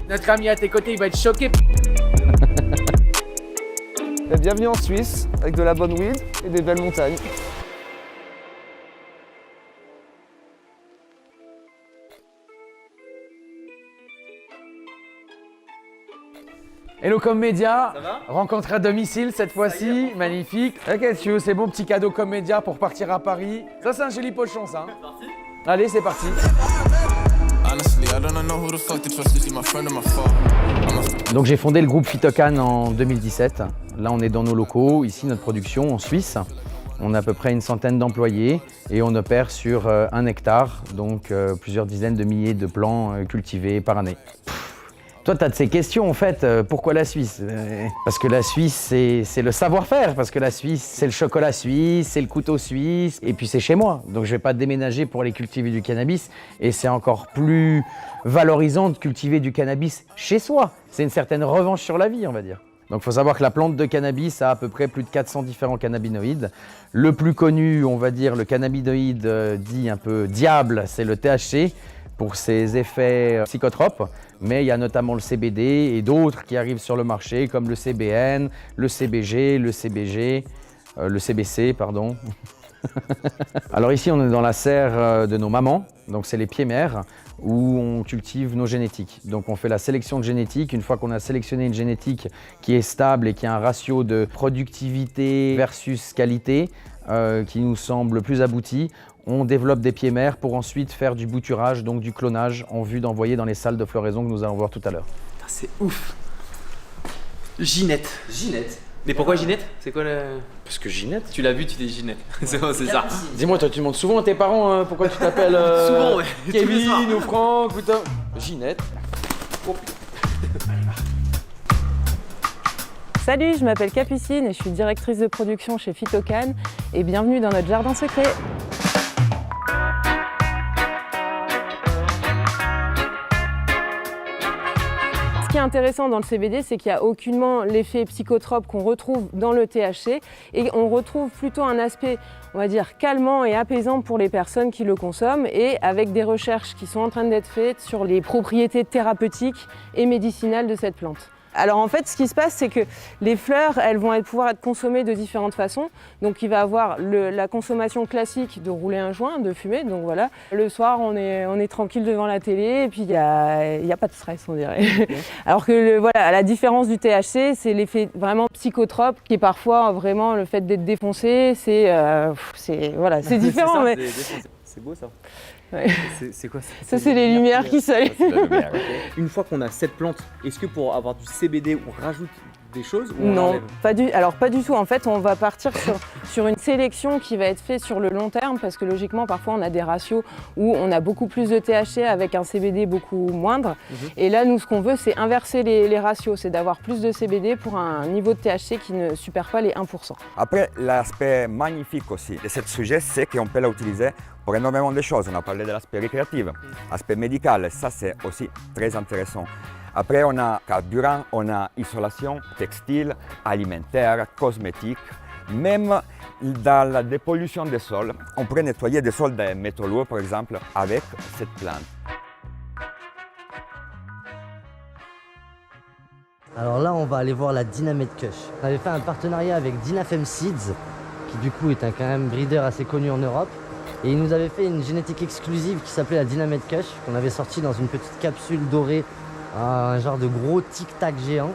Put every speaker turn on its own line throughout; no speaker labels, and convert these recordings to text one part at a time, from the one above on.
Notre ami à tes côtés, il va être choqué.
Bienvenue en Suisse, avec de la bonne weed et des belles montagnes.
Hello Comédia,
Ça va?
rencontre à domicile cette fois-ci, magnifique. Ok, c'est bon petit cadeau Comédia pour partir à Paris. Ça c'est un joli pochon ça.
C'est parti.
Allez, c'est parti. Donc j'ai fondé le groupe Phytocan en 2017. Là on est dans nos locaux, ici notre production en Suisse. On a à peu près une centaine d'employés et on opère sur 1 hectare, donc plusieurs dizaines de milliers de plants cultivés par année. Toi, tu as de ces questions en fait, pourquoi la Suisse? Parce que la Suisse, c'est le savoir-faire, parce que la Suisse, c'est le chocolat suisse, c'est le couteau suisse, et puis c'est chez moi. Donc je ne vais pas déménager pour aller cultiver du cannabis, et c'est encore plus valorisant de cultiver du cannabis chez soi. C'est une certaine revanche sur la vie, on va dire. Donc il faut savoir que la plante de cannabis a à peu près plus de 400 différents cannabinoïdes. Le plus connu, on va dire, le cannabinoïde dit un peu diable, c'est le THC, pour ses effets psychotropes, mais il y a notamment le CBD et d'autres qui arrivent sur le marché comme le CBN, le CBG, le CBG, le CBC, pardon. Alors ici on est dans la serre de nos mamans, donc c'est les pieds-mères où on cultive nos génétiques. Donc on fait la sélection de génétique. Une fois qu'on a sélectionné une génétique qui est stable et qui a un ratio de productivité versus qualité qui nous semble plus abouti, on développe des pieds-mères pour ensuite faire du bouturage, donc du clonage, en vue d'envoyer dans les salles de floraison que nous allons voir tout à l'heure.
C'est ouf. Ginette.
Ginette.
Mais pourquoi Ginette? C'est quoi le...
Parce que Ginette.
Tu l'as vu, tu dis Ginette. C'est ça.
Dis-moi, toi tu demandes souvent à tes parents pourquoi tu t'appelles
Souvent, ouais.
Kevin ou Franck ou Tom. Ginette. Oh,
Salut, je m'appelle Capucine et je suis directrice de production chez Phytocan et bienvenue dans notre jardin secret. Ce qui est intéressant dans le CBD, c'est qu'il n'y a aucunement l'effet psychotrope qu'on retrouve dans le THC et on retrouve plutôt un aspect, on va dire, calmant et apaisant pour les personnes qui le consomment et avec des recherches qui sont en train d'être faites sur les propriétés thérapeutiques et médicinales de cette plante. Alors en fait, ce qui se passe, c'est que les fleurs, elles vont pouvoir être consommées de différentes façons. Donc il va y avoir la consommation classique de rouler un joint, de fumer. Donc voilà, le soir, on est tranquille devant la télé et puis il y a pas de stress, on dirait. Alors que voilà, à la différence du THC, c'est l'effet vraiment psychotrope qui est parfois vraiment le fait d'être défoncé. C'est voilà, c'est différent. Mais...
C'est beau ça.
Ouais.
C'est quoi ça?
Ça, c'est les lumières qui s'allument.
Une fois qu'on a cette plante, est-ce que pour avoir du CBD, on rajoute des choses ou on
Non,
enlève?
pas du tout. En fait, on va partir sur une sélection qui va être faite sur le long terme parce que logiquement, parfois, on a des ratios où on a beaucoup plus de THC avec un CBD beaucoup moindre. Et là, nous, ce qu'on veut, c'est inverser les ratios. C'est d'avoir plus de CBD pour un niveau de THC qui ne supère pas les 1%.
Après, l'aspect magnifique aussi de ce sujet, c'est qu'on peut l'utiliser pour énormément de choses. On a parlé de l'aspect récréatif, l'aspect médical, ça c'est aussi très intéressant. Après, on a carburant, on a isolation, textile, alimentaire, cosmétique. Même dans la dépollution des sols, on pourrait nettoyer des sols de métaux lourds, par exemple, avec cette plante.
Alors là, on va aller voir la Dynamate Kush. On avait fait un partenariat avec Dynafem Seeds, qui du coup est quand même breeder assez connu en Europe. Et ils nous avaient fait une génétique exclusive qui s'appelait la Dynamate Kush, qu'on avait sortie dans une petite capsule dorée, un genre de gros tic-tac géant,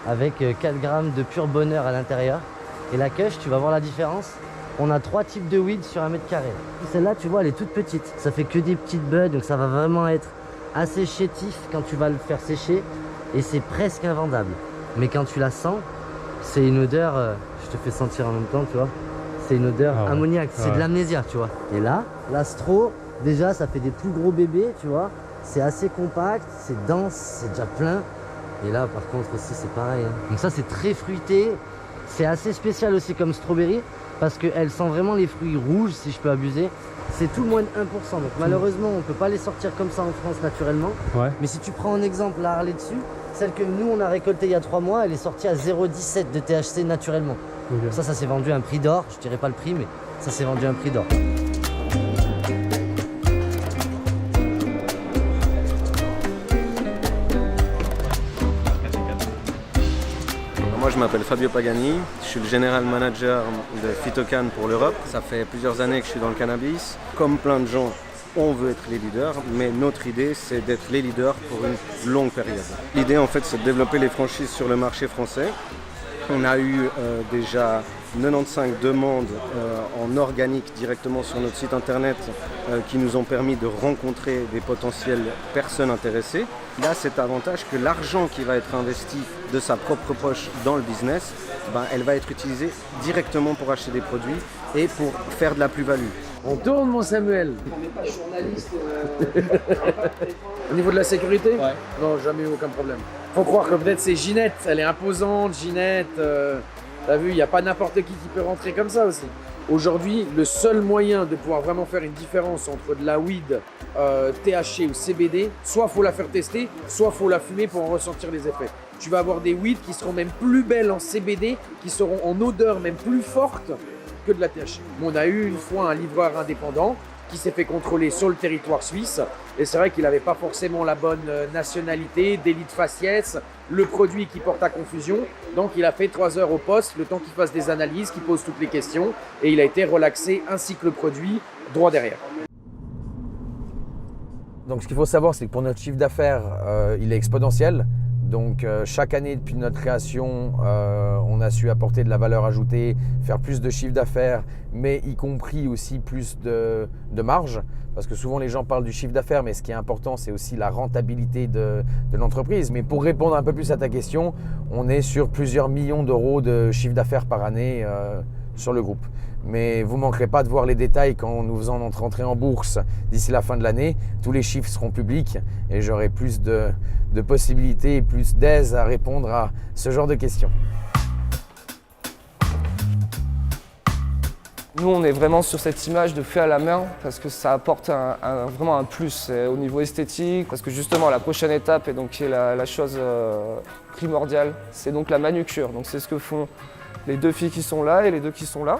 avec 4 grammes de pur bonheur à l'intérieur. Et la Kush, tu vas voir la différence. On a 3 types de weed sur 1 mètre carré. Celle-là, tu vois, elle est toute petite. Ça fait que des petites buds, donc ça va vraiment être assez chétif quand tu vas le faire sécher. Et c'est presque invendable. Mais quand tu la sens, c'est une odeur, je te fais sentir en même temps, tu vois. C'est une odeur ammoniaque, c'est de l'amnésia, tu vois. Et là, l'Astro, déjà, ça fait des plus gros bébés, tu vois. C'est assez compact, c'est dense, c'est déjà plein. Et là, par contre, aussi, c'est pareil. Hein. Donc ça, c'est très fruité. C'est assez spécial aussi comme strawberry, parce qu'elle sent vraiment les fruits rouges, si je peux abuser. C'est tout moins de 1%. Donc malheureusement, on ne peut pas les sortir comme ça en France naturellement. Ouais. Mais si tu prends un exemple la Harley dessus, celle que nous, on a récoltée il y a 3 mois, elle est sortie à 0,17 de THC naturellement. Okay. Ça s'est vendu à un prix d'or. Je dirais pas le prix, mais ça s'est vendu à un prix d'or.
je m'appelle Fabio Pagani, je suis le General Manager de Phytocan pour l'Europe. Ça fait plusieurs années que je suis dans le cannabis. Comme plein de gens, on veut être les leaders, mais notre idée, c'est d'être les leaders pour une longue période. L'idée, en fait, c'est de développer les franchises sur le marché français. On a eu déjà 95 demandes en organique directement sur notre site internet qui nous ont permis de rencontrer des potentielles personnes intéressées. Là, cet avantage que l'argent qui va être investi de sa propre poche dans le business, elle va être utilisée directement pour acheter des produits et pour faire de la plus-value.
On tourne, mon Samuel.
On n'est pas journaliste.
Au niveau de la sécurité?
Ouais.
Non, jamais eu aucun problème. Faut croire que peut-être c'est Ginette, elle est imposante, Ginette. T'as vu, il n'y a pas n'importe qui peut rentrer comme ça aussi. Aujourd'hui, le seul moyen de pouvoir vraiment faire une différence entre de la weed, THC ou CBD, soit faut la faire tester, soit faut la fumer pour en ressentir les effets. Tu vas avoir des weed qui seront même plus belles en CBD, qui seront en odeur même plus forte que de la THC. On a eu une fois un livreur indépendant qui s'est fait contrôler sur le territoire suisse et c'est vrai qu'il n'avait pas forcément la bonne nationalité, délit de faciès, le produit qui porte à confusion. Donc il a fait 3 heures au poste, le temps qu'il fasse des analyses, qu'il pose toutes les questions et il a été relaxé ainsi que le produit droit derrière. Donc ce qu'il faut savoir, c'est que pour notre chiffre d'affaires, il est exponentiel. Donc chaque année depuis notre création, on a su apporter de la valeur ajoutée, faire plus de chiffre d'affaires, mais y compris aussi plus de marge. Parce que souvent les gens parlent du chiffre d'affaires, mais ce qui est important, c'est aussi la rentabilité de l'entreprise. Mais pour répondre un peu plus à ta question, on est sur plusieurs millions d'euros de chiffre d'affaires par année sur le groupe. Mais vous ne manquerez pas de voir les détails quand nous faisons notre entrée en bourse d'ici la fin de l'année. Tous les chiffres seront publics et j'aurai plus de possibilités et plus d'aise à répondre à ce genre de questions.
Nous, on est vraiment sur cette image de fait à la main parce que ça apporte vraiment un plus au niveau esthétique. Parce que justement, la prochaine étape, et donc qui est la chose primordiale, c'est donc la manucure. Donc c'est ce que font les 2 filles qui sont là et les 2 qui sont là.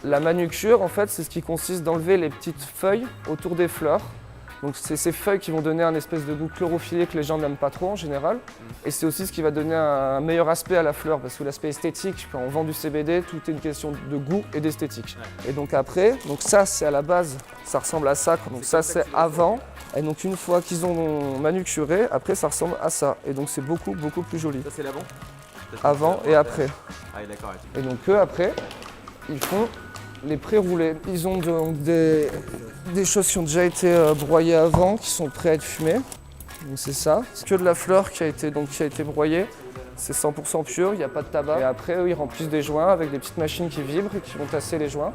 La manucure, en fait, c'est ce qui consiste d'enlever les petites feuilles autour des fleurs. Donc c'est ces feuilles qui vont donner un espèce de goût chlorophyllé que les gens n'aiment pas trop en général. Et c'est aussi ce qui va donner un meilleur aspect à la fleur parce que l'aspect esthétique, quand on vend du CBD, tout est une question de goût et d'esthétique. Et donc après, donc ça c'est à la base, ça ressemble à ça. Donc ça c'est avant. Et donc une fois qu'ils ont manucuré, après ça ressemble à ça. Et donc c'est beaucoup plus joli.
Ça c'est l'avant?
Avant et après.
Ah oui, d'accord.
Et donc eux après, ils font les pré-roulés. Ils ont donc des choses qui ont déjà été broyées avant, qui sont prêtes à être fumées. Donc c'est ça. C'est que de la fleur qui a été broyée. C'est 100% pur, il n'y a pas de tabac. Et après, eux, ils remplissent des joints avec des petites machines qui vibrent et qui vont tasser les joints.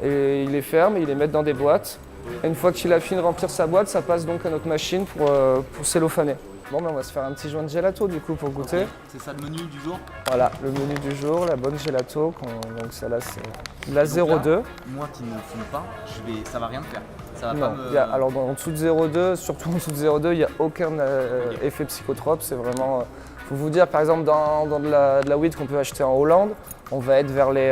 Et ils les ferment et ils les mettent dans des boîtes. Et une fois qu'il a fini de remplir sa boîte, ça passe donc à notre machine pour cellophaner. Bon, on va se faire un petit joint de gelato du coup pour goûter.
C'est ça le menu du jour?
Voilà, le menu du jour, la bonne gelato. Donc celle-là, c'est la 0,2.
Moi qui ne fume pas, ça va rien me faire. Ça va
Non,
pas me...
alors en dessous de 0,2, surtout en dessous de 0,2, il n'y a aucun effet psychotrope. C'est vraiment. Faut vous dire, par exemple, dans de la weed qu'on peut acheter en Hollande, on va être vers les.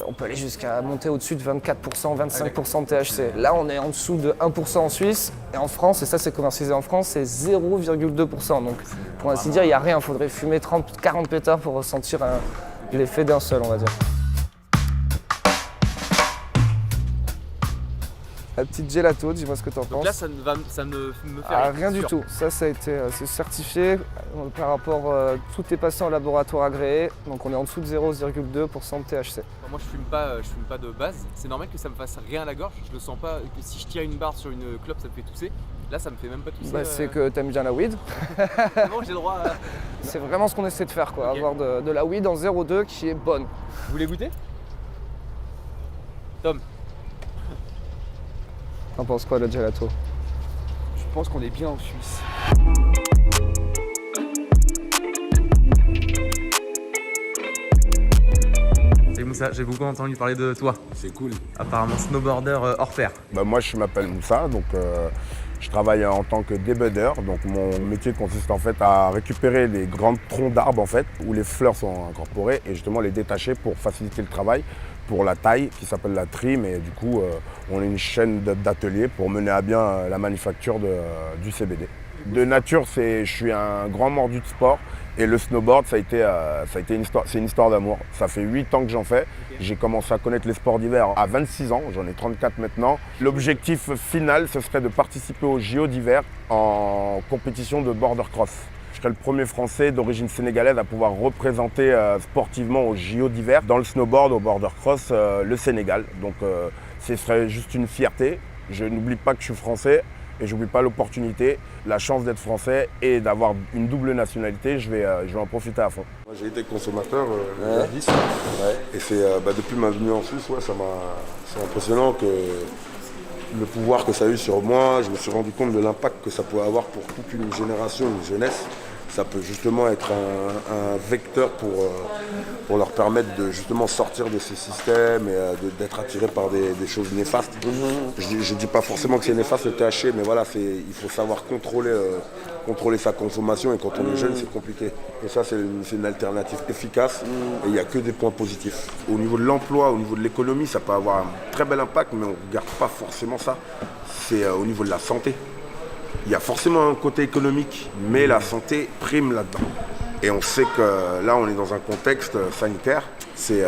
On peut aller jusqu'à monter au-dessus de 24%, 25% de THC. Là, on est en dessous de 1% en Suisse. Et en France, et ça c'est commercialisé en France, c'est 0,2%. Donc, pour ainsi dire, il n'y a rien. Il faudrait fumer 30-40 pétards pour ressentir l'effet d'un seul, on va dire. La petite gelato, dis-moi ce que tu en penses.
Donc là, ça ne me fait
rien du tout. Ça a été c'est certifié par rapport tout est passé en laboratoire agréé. Donc on est en dessous de 0,2% de THC.
Moi, je fume pas de base. C'est normal que ça me fasse rien à la gorge. Je le sens pas. Que si je tire une barre sur une clope, ça me fait tousser. Là, ça me fait même pas tousser.
C'est que t'aimes bien la weed.
Non, j'ai le droit.
C'est vraiment ce qu'on essaie de faire, quoi.
Okay.
Avoir de la weed en 0,2 qui est bonne.
Vous voulez goûter? Tom.
T'en penses quoi, le gelato?
Je pense qu'on est bien en Suisse.
Salut Moussa, j'ai beaucoup entendu parler de toi.
C'est cool.
Apparemment snowboarder hors pair.
Moi je m'appelle Moussa, donc je travaille en tant que débudder. Donc mon métier consiste en fait à récupérer les grands troncs d'arbres en fait, où les fleurs sont incorporées et justement les détacher pour faciliter le travail pour la taille qui s'appelle la trim et du coup on a une chaîne d'ateliers pour mener à bien la manufacture du CBD. De nature, je suis un grand mordu de sport. Et le snowboard, c'est une histoire d'amour. Ça fait 8 ans que j'en fais. J'ai commencé à connaître les sports d'hiver à 26 ans, j'en ai 34 maintenant. L'objectif final, ce serait de participer aux JO d'hiver en compétition de border cross. Je serai le premier Français d'origine sénégalaise à pouvoir représenter sportivement aux JO d'hiver dans le snowboard, au border cross, le Sénégal. Donc ce serait juste une fierté. Je n'oublie pas que je suis français. Et je n'oublie pas l'opportunité, la chance d'être français et d'avoir une double nationalité, je vais en profiter à fond.
Moi, j'ai été consommateur à 10 et c'est depuis ma venue en Suisse, c'est impressionnant que le pouvoir que ça a eu sur moi. Je me suis rendu compte de l'impact que ça pouvait avoir pour toute une génération, une jeunesse. Ça peut justement être un vecteur pour leur permettre de justement sortir de ces systèmes et d'être attirés par des choses néfastes. Je ne dis pas forcément que c'est néfaste le THC, mais voilà, il faut savoir contrôler sa consommation et quand on est jeune, c'est compliqué. Et ça, c'est une alternative efficace et il n'y a que des points positifs. Au niveau de l'emploi, au niveau de l'économie, ça peut avoir un très bel impact, mais on ne regarde pas forcément ça. C'est au niveau de la santé. Il y a forcément un côté économique, mais la santé prime là-dedans. Et on sait que là, on est dans un contexte sanitaire. C'est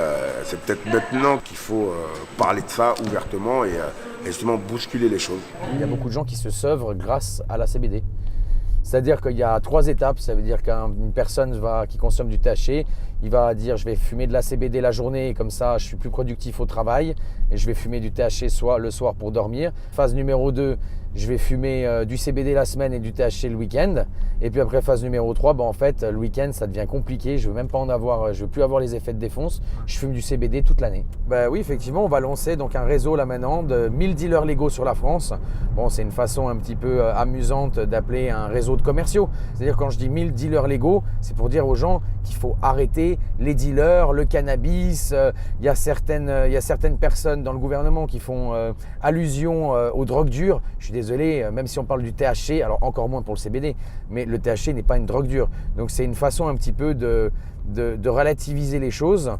peut-être maintenant qu'il faut parler de ça ouvertement et justement bousculer les choses.
Il y a beaucoup de gens qui se sevrent grâce à la CBD. C'est-à-dire qu'il y a 3 étapes. Ça veut dire qu'une personne qui consomme du THC, il va dire je vais fumer de la CBD la journée et comme ça je suis plus productif au travail et je vais fumer du THC le soir pour dormir. Phase numéro 2, je vais fumer du CBD la semaine et du THC le week-end. Et puis après phase numéro 3, en fait le week-end ça devient compliqué, je veux plus avoir les effets de défonce, je fume du CBD toute l'année. Oui, effectivement, on va lancer donc un réseau là maintenant de 1000 dealers légaux sur la France. Bon, c'est une façon un petit peu amusante d'appeler un réseau de commerciaux. C'est-à-dire quand je dis 1000 dealers légaux, c'est pour dire aux gens qu'il faut arrêter les dealers, le cannabis. Il y a certaines personnes dans le gouvernement qui font allusion aux drogues dures. Je suis désolé, même si on parle du THC, alors encore moins pour le CBD, mais le THC n'est pas une drogue dure. Donc c'est une façon un petit peu de relativiser les choses.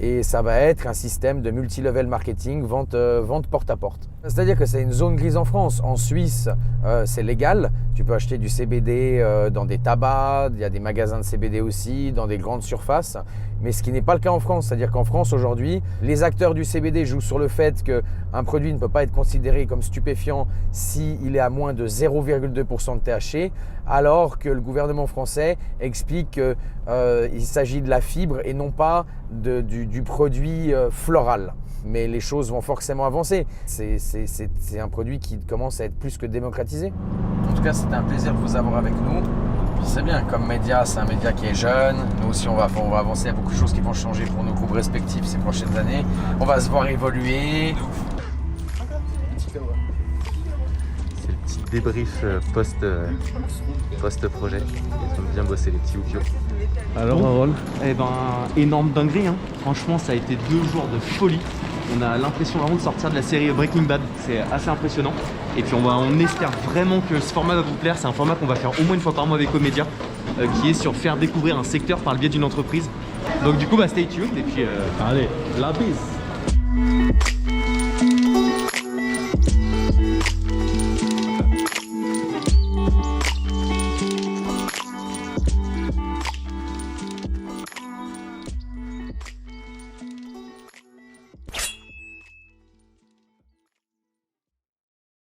Et ça va être un système de multi-level marketing, vente porte à porte. C'est-à-dire que c'est une zone grise en France. En Suisse, c'est légal. Tu peux acheter du CBD dans des tabacs, il y a des magasins de CBD aussi, dans des grandes surfaces. Mais ce qui n'est pas le cas en France. C'est-à-dire qu'en France, aujourd'hui, les acteurs du CBD jouent sur le fait qu'un produit ne peut pas être considéré comme stupéfiant s'il est à moins de 0,2% de THC, alors que le gouvernement français explique qu'il s'agit de la fibre et non pas du produit floral. Mais les choses vont forcément avancer. C'est un produit qui commence à être plus que démocratisé. En tout cas, c'était un plaisir de vous avoir avec nous. C'est bien, comme média, c'est un média qui est jeune. Nous aussi, on va avancer. Il y a beaucoup de choses qui vont changer pour nos groupes respectifs ces prochaines années. On va se voir évoluer.
C'est le petit débrief post-projet. Ils ont bien bossé, les petits oupios.
Alors, Harold ? Énorme dinguerie, hein. Franchement, ça a été 2 jours de folie. On a l'impression vraiment de sortir de la série Breaking Bad. C'est assez impressionnant. Et puis on espère vraiment que ce format va vous plaire. C'est un format qu'on va faire au moins une fois par mois avec Omedia, qui est sur faire découvrir un secteur par le biais d'une entreprise. Donc du coup, stay tuned et puis... Allez, la bise.